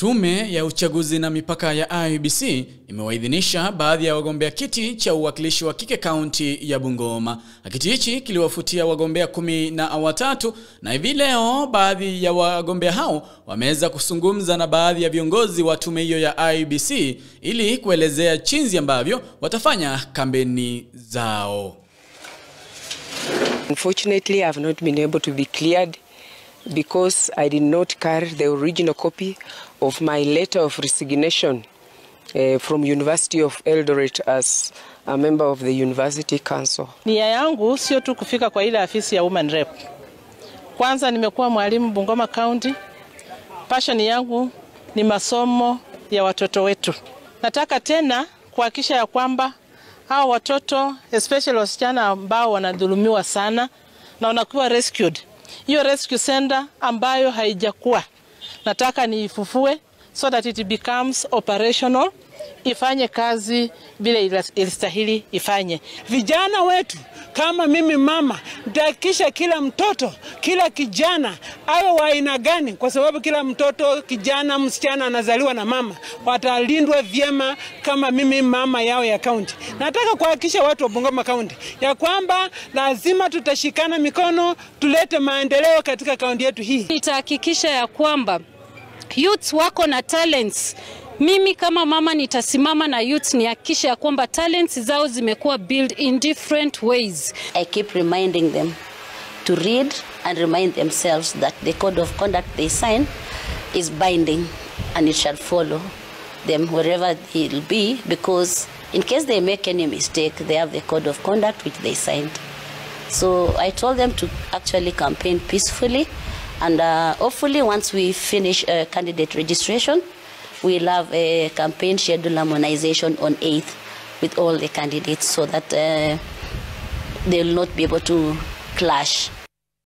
Tume ya uchaguzi na mipaka ya IEBC imewaidhinisha baadhi ya wagombea kiti cha uwakilishi wa kike kaunti ya Bungoma. Kiti hichi kiliwafutia wagombea 10 na Watatu, na hivi leo baadhi ya wagombea hao wameweza kuzungumza na baadhi ya viongozi wa tume hiyo ya IEBC ili kuelezea jinsi ambavyo watafanya kampeni zao. Unfortunately, I have not been able to be cleared because I did not carry the original copy of my letter of resignation from University of Eldoret as a member of the University Council. Nia yangu sio tu kufika kwa ile afisi ya Women Rep. Kwanza nimekuwa mwalimu Bungoma County. Passion yangu ni masomo ya watoto wetu. Nataka tena kuhakikisha ya kwamba hao watoto, especially wasichana ambao wanadhulumiwa sana na wanakuwa rescued. Hiyo rescue center ambayo haijakuwa, nataka niifufue so that it becomes operational, ifanye kazi bila ilistahili ifanye. Vijana wetu kama mimi mama, nitahakikisha kila mtoto, kila kijana awe wa aina gani, kwa sababu kila mtoto, kijana, msichana anazaliwa na mama, watalindwa vyema kama mimi mama yao ya county. Nataka kuhakikisha watu wa Bungoma County ya kwamba lazima tutashikana mikono tulete maendeleo katika county yetu hii. Nitahakikisha ya kwamba youth wako na talents. Mimi kama mama nitasimama na youth nihakikisha ya kwamba talents zao zimekuwa built in different ways. I keep reminding them to read and remind themselves that the code of conduct they sign is binding and it shall follow them wherever it will be, because in case they make any mistake, they have the code of conduct which they signed. So I told them to actually campaign peacefully, and hopefully once we finish candidate registration, we'll have a campaign schedule harmonization on 8th with all the candidates so that they will not be able to clash.